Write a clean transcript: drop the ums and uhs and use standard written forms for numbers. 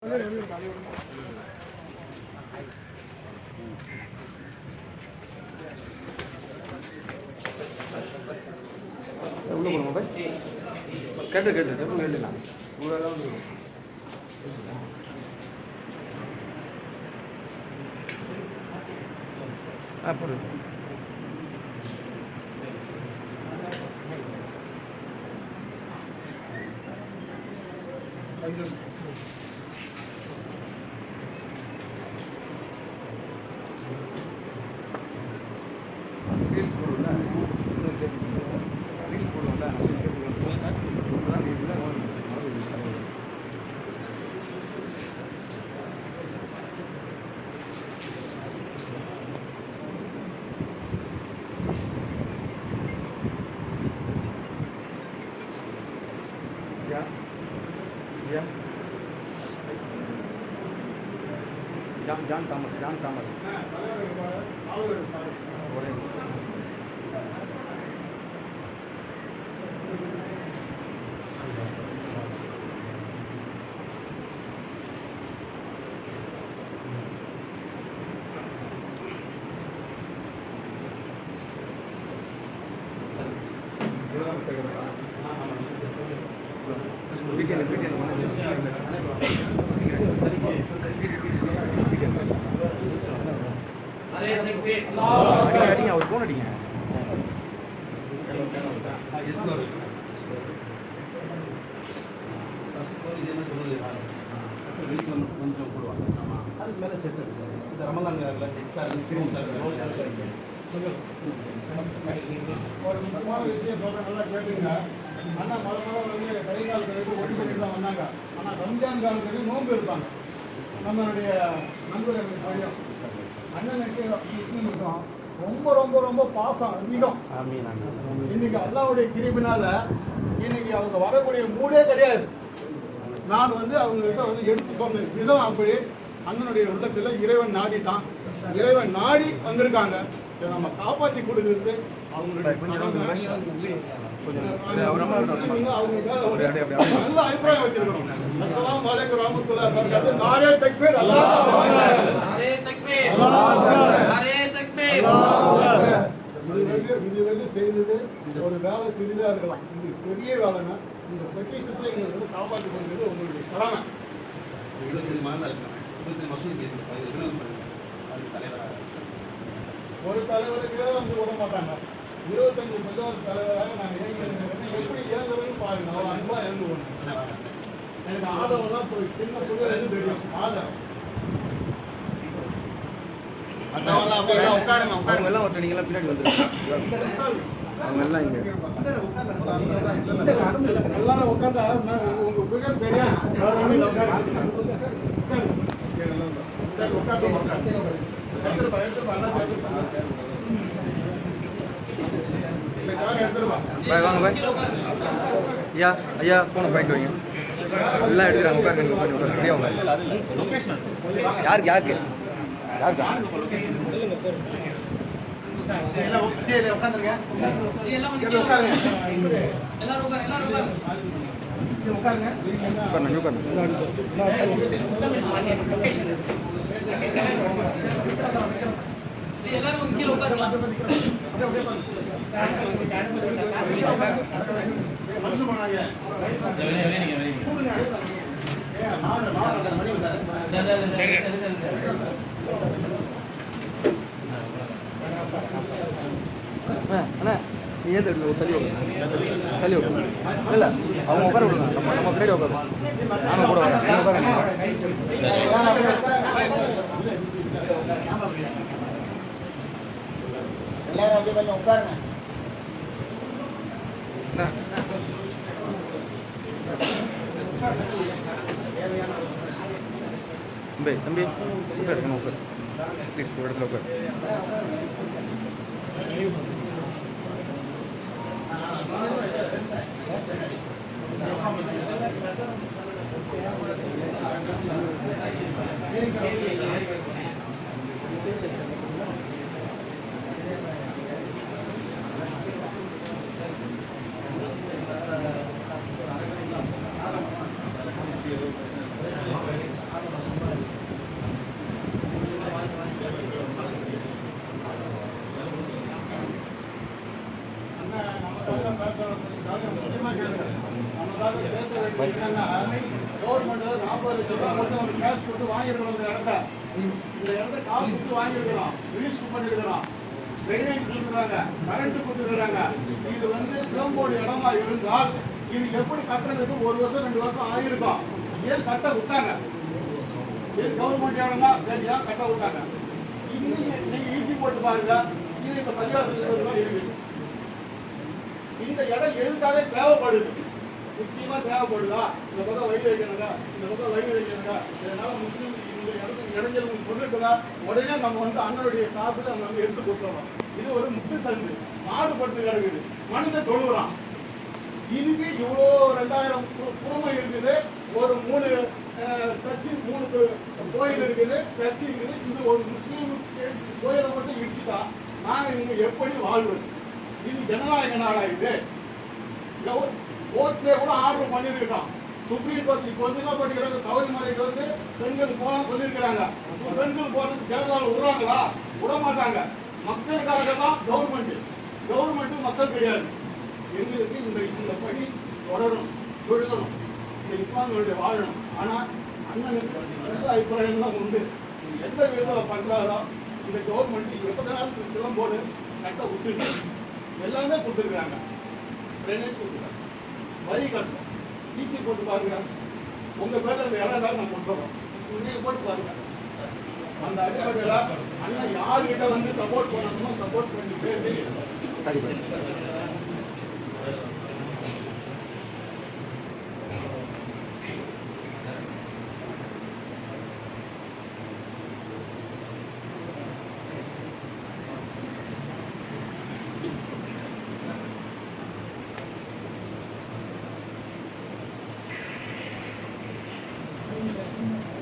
உள்ள போடுங்க பாய். கேட்டு எப்போ கேட்டுலாம் உள்ளெல்லாம் வந்து போடுங்க. ரீல்ஸ் போடுவோம்ல, ரீல்ஸ் போடுவோம்ல, John Thomas. அடிங்க அவர் போன் அடிங்க. கொஞ்சம் போடுவாங்க. அதுக்கு மேலே செட் இந்த ரமலான் ஒரு முக்கியமான விஷயம் சொல்கிறேன், நல்லா கேட்டுங்க. அண்ணா வந்து கடைக்கால கடைக்கு ஒன்று பண்ணிட்டு தான் வந்தாங்க. ஆனால் ரம்ஜான் காலத்துக்கு நோன்பு இருப்பாங்க. நம்மளுடைய நண்பர் எனக்கு தெரியும். அண்ணனுக்கு முஸ்லீம் இருக்கோம் ரொம்ப ரொம்ப ரொம்ப பாசம் அதிகம். இன்னைக்கு அல்லாவுடைய கிருபினால இன்னைக்கு அவங்க வரக்கூடிய மூடே கிடையாது. நான் வந்து அவங்கள்ட்ட வந்து எடுத்து சொன்ன விதம் அப்படி அண்ணனுடைய உள்ளத்தில் இறைவன் நாடிட்டான். இறைவன் நாடி வந்திருக்காங்க. இதை நம்ம காப்பாற்றி கொடுக்குறது அவங்களுடைய நல்ல அபிப்பிராயம் வச்சிருக்கோம். அஸ்ஸலாமு அலைக்கும் வரஹ்மத்துல்லாஹி வபரகாத்துஹு. நாரே தக்பீர், அல்லாஹ் நாரே தக்பீர், நாரே தக்பீர். இது செய்தது ஒரு வேலை சிறிதா இருக்கலாம், இது பெரிய வேலைன்னா இந்த பொக்கிஷத்தை எங்களுக்கு காப்பாற்றி கொடுக்கிறது உங்களுடைய கடமை. ஒரு தலைவருக்கு வந்து விட மாட்டாங்க. 25 பஞ்சாயத்து தலைவராக நாங்கள் இயங்குகிறேன். எப்படி இயங்குறதுன்னு பாருங்க. அவ்வளோ அன்பா இயங்குவோம். எனக்கு ஆதவெல்லாம் சின்ன புள்ளி எது தெரியும். ஆதவம் அவங்க எல்லாம் ஒருத்தர் நீங்களாம் பின்னாடி வந்துருக்காங்க. அவங்க எல்லாம் இங்க எல்லாரும் உட்காந்தா உங்க புகழ் தெரியாது. வாங்க பாய். ஐயா போனை பாயிண்ட் வைங்க. எல்லாம் எடுக்கிறாங்க. உட்காருங்க. ஃப்ரீயா உட்காரு. யாருக்கு உட்காந்துருங்க. எல்லாரும் கீழே உட்காருங்க. அண்ணா நீ ஏன் தள்ளி விடுங்க. இல்லை அவங்க உட்கார விடுங்க. நம்ம பின்னாடி உட்காருவோம். நானும் கூட வரேன். எல்லாரும் அப்படியே கொஞ்சம் உட்காருங்க. தம்பி உட்கார் ப்ளீஸ். ஒரு இடத்துல உட்கார். லட்சம் ரூபாய் மட்டும் நம்ம கேஷ் கொடுத்து வாங்கியிருக்கிறோம். இந்த இடத்த காசு கொடுத்து வாங்கியிருக்கிறோம், ரிலீஸ் பண்ணிருக்கிறோம், ட்ரைனேஜ் கொடுத்துருக்காங்க, கரண்ட் கொடுத்துருக்காங்க. இது சிலம்போடு இடமா இருந்தால் இது எப்படி கட்டுறதுக்கு 1 வருஷம் 2 வருஷம் ஆகிருக்கும். ஏன் கட்ட விட்டாங்க? இது கவர்மெண்ட் இடம் தான், சரியா கட்ட விட்டாங்க. இன்னைக்கு நீங்க ஈஸி போட்டு பாருங்க, இது இந்த பள்ளிவாசல் தான் இருக்குது. இந்த இடம் எதுக்காக தேவைப்படுது? முக்கியமா தேவைப்படுதா? இந்த பக்கம் வழி வைக்கணுங்க, இந்த பக்கம் வழி வைக்கணுங்க, இதனால முஸ்லீம் இந்த இடத்துக்கு இடைஞ்சல் சொல்லிட்டுங்க. உடனே நம்ம அண்ணனுடைய சாப்பிட்டு நம்ம எடுத்து கொடுத்துறோம். இது ஒரு முட்டு சந்து, மாடு படுத்து கிடக்குது, மனித தொழுகிறான். இதுக்கு இவ்வளோ 2000 குடும்பம் இருக்குது, ஒரு 3 சர்ச்சு 3 கோயில் இருக்குது, சர்ச்சு இருக்குது. இந்த ஒரு முஸ்லீம் கோயிலை மட்டும் இடிச்சுட்டா நாங்கள் இங்க எப்படி வாழ்வது? இது ஜனநாயக நாடா? இது கோர்ட்ல கூட ஆர்டர் பண்ணிருக்கோம். சுப்ரீம் கோர்ட் இப்போ என்ன பண்ணிக்கிறாங்க, சபரிமலைக்கு பெண்கள் போலாம் சொல்லியிருக்கிறாங்க. பெண்கள் போறதுக்கு தேர்தல் விடுறாங்களா? விட மாட்டாங்க. மக்களுக்காக தான் கவர்மெண்ட் மக்கள் கிடையாது. எங்களுக்கு இந்த பணி தொடரும், தொழுகணும், இந்த இஸ்லாமியருடைய வாழணும். ஆனா அண்ணனுக்கு நல்ல அபிப்பிராயம் தான் உண்டு. எந்த விதத்தில் பண்றாரோ இந்த கவர்மெண்ட் எப்பதான் சிலம்போடு கட்ட விட்டு எல்லாமே கொடுத்துருக்காங்க. ட்ரைனேஜ் கொடுத்துருக்காங்க, வரி கட்டணும், ஈஸி போட்டு பாருங்க. உங்க பேர்ல அந்த இடம் தான் நான் கொடுத்துறோம், நீங்க போட்டு பாருங்க. அந்த அடிப்படையில் அண்ணன் யாருக்கிட்ட சப்போர்ட் பண்ணணுமோ சப்போர்ட் பண்ணி பேசி Thank you.